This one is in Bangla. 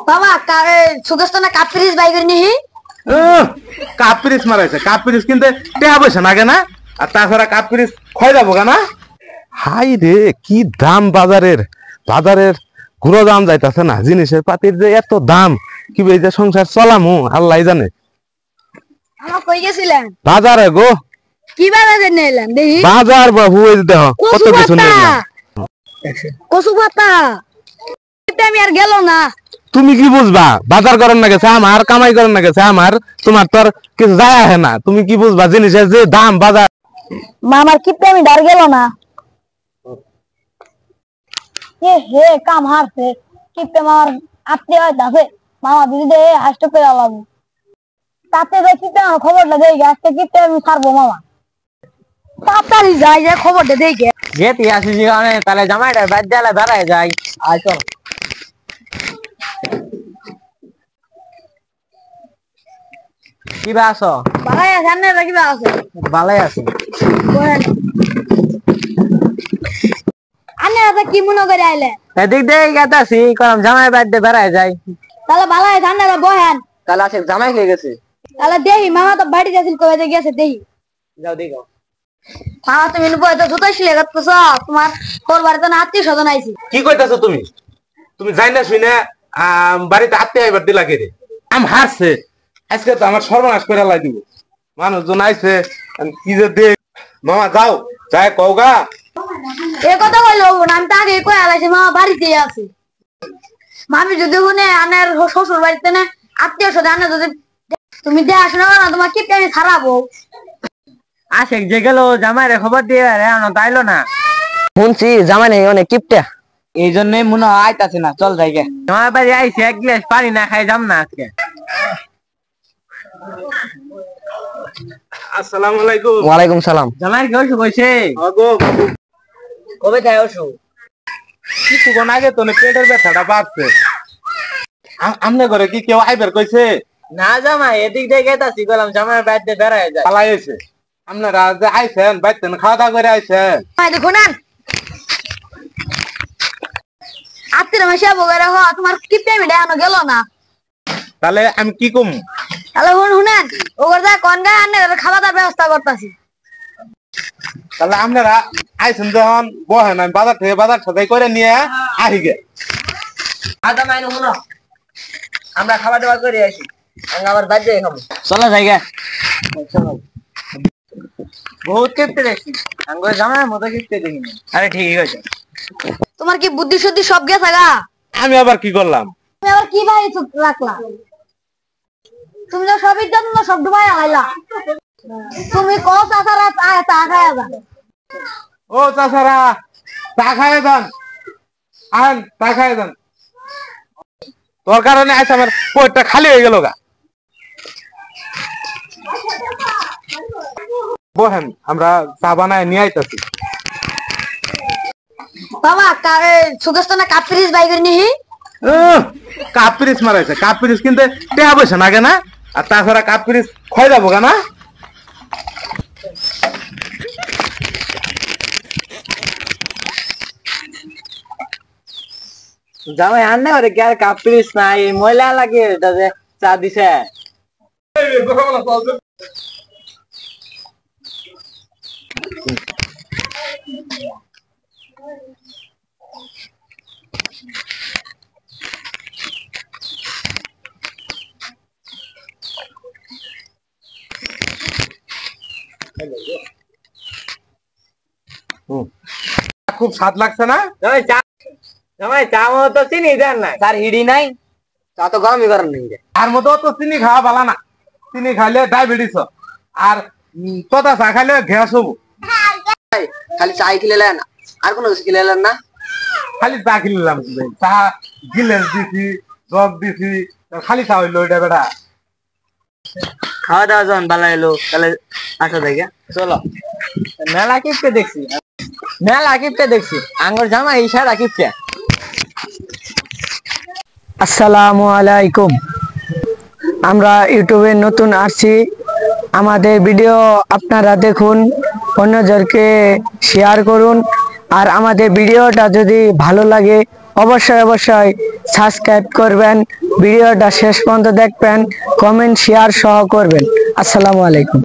বাবা সুগস্ত না কাপ্রিস বাই করে নিহি কাপ্রিস মারাইছে কাপ্রিস কিনতে টেহা পয়সা লাগে না আর তাছাড়া কাপ্রিস ক্ষয় যাবো কেনা হাই রে কি দাম বাজারের বাজারের গুঁড়ো দাম যাইতাছে না জিনিসের পাতির যে এত দাম কি এই যে সংসার চলামু আল্লাহ জানে আমার কই গেছিলেন বাজারে গো কি বাজারে নিলেন দেখি বাজার বাবু এই দেখো কত কিছু নিলাম কচু পাতা এটা আমি আর গেল না তুমি কি বুঝবা বাজার করেন না গেছে আমার কামাই করেন না গেছে আমার তোমার তোর কিছু যায় আসে না তুমি কি বুঝবা জিনিসের যে দাম বাজার মা আমার কিপটা আমি ডর গেল না হে কাম হারছে কিপটা আমার আত্মীয় হইতাছে মামা দিদি হাসতে পেয়ে আলাম তাতে কিপটা আমার খবরটা দেই আজকে কিপটা আমি ছাড়বো মামা তাড়াতাড়ি যাই যে খবরটা দেখে যেতে আসি জীবনে তাহলে জামাইটা বাদ দিলে বেড়ায় যাই আয় চল কিবা আছো ভালাই আছে না কিবা আছে ভালাই আছি আনে আচ্ছা কি মনে করে আইলে এদিক দিয়ে গেতাছি কারণ জামাই বাদ দিয়ে বেড়ায় যাই তাহলে ভালাই ঠান্ডা বহেন তাহলে আসে জামাই খেয়ে গেছে তাহলে দেখি মামা তো বাড়ি যাচ্ছিল কবে গেছে দেখি যাও দেখো মামা তুমি বইতে জুতাইছিলে গেছ তোমার তোর বাড়িতে না আত্মীয় স্বজন আইছি কি কইতাছো তুমি তুমি যাই না শুনে বাড়িতে আত্মীয় আইবার দিলা কে রে আম হারছে আজকে তো আমার সর্বনাশ করে লাই দিব মানুষজন আইছে কি যে দেখ মামা যাও যাই কওগা এ কথা কইলো না আমি তো আগে কই আলাইছি মামা বাড়িতে আছে মামি যদি শুনে আনের শ্বশুর বাড়িতে না আত্মীয় স্বজন আনে যদি তুমি দেখাশোনা করো না তোমার কি আমি খারাপো আসে যে গেল জামাইরে খবর দিয়ে তাইলো না শুনছি জামাই নেই অনেক কিপটা এই জন্যই মনে হয় আইতাছে না চল যাই গে জামাই বাড়ি আইছে এক গ্লাস পানি না খাই যাম না আজকে আসসালামু আলাইকুম ওয়ালাইকুম সালাম জামাই কি অসুখ হইছে আগো কবে যায় অসুখ কিছুক্ষণ আগে তো পেটের ব্যথাটা বাড়ছে আমনে ঘরে কি কেউ আইবার কইছে না জামাই এদিক দিয়ে গেতাছি গেলাম জামাই বাড়িতে বেড়ায় যায় পালাই এসে আপনারা যে আইছেন বাইতেন খাওয়া দাওয়া করে আইছেন দেখুন আত্মীয় মাসে বগেরা হ তোমার কি আমি দেখানো গেল না তাহলে আমি কি কম তাহলে শুনেন ওগর যা কনগা আনে খাওয়া দাওয়ার ব্যবস্থা করতেছি তাহলে আপনারা আইছেন যখন বহেন আমি বাজার থেকে বাজার সদাই করে নিয়ে আহি গে আদা মাইনো শুনো আমরা খাবার দাবার করে আসি আবার বাদ যাই খাবো চলো জায়গা বহুত কেপতে দেখছি আঙ্গুর জামাই মতো কেপতে দেখিনি আরে ঠিকই আছে তোমার কি বুদ্ধি শুদ্ধি সব গেছে গা আমি আবার কি করলাম তুমি আবার কি ভাই রাখলা তুমি তো সবই জন্য সব ডুবাই আলাইলা তুমি কো চাচারা চা খায়া যা ও চাচারা চা খায় দেন আন চা খায় দেন তোর কারণে আজ আমার পেটটা খালি হয়ে গেল গা বহেন আমরা চা বানায় নিয়ে আইতাছি বাবা সুগস্ত না কাপ্রিস বাই করে নিহি কাপ্রিস মারাইছে কাপ্রিস কিনতে টেহা পয়সা লাগে না আর তাছাড়া কাপ্রিস ক্ষয় যাবো কেনা জামাই আনলে ওরে কি আর কাপ্রিস নাই ময়লা লাগে এটা যে চা দিছে খুব স্বাদ লাগছে না জামাই চা মতো তো চিনি দেন না তার হিড়ি নাই চা তো গরমই করেন নাই আর মতো তো চিনি খাওয়া ভালো না চিনি খাইলে ডায়াবেটিস আর তোতা চা খাইলে গ্যাস হবো খালি চাই খেলেন আর কোনো কিছু খেলেন না খালি চা কিনলাম চা গিলেস দিছি রস দিছি খালি চা হইলো ওইটা বেটা খাওয়া দাওয়া যখন ভালো এলো তাহলে আসো দেখে চলো মেলা কিপতে দেখছি আঙ্গুর জামাই ইশারা কিপতে আসসালামু আলাইকুম আমরা ইউটিউবে নতুন আসছি আমাদের ভিডিও আপনারা দেখুন অন্যজনকে শেয়ার করুন আর আমাদের ভিডিওটা যদি ভালো লাগে অবশ্যই সাবস্ক্রাইব করবেন, ভিডিওটা শেষ পর্যন্ত দেখবেন, কমেন্ট শেয়ার সহ করবেন। আসসালামু আলাইকুম।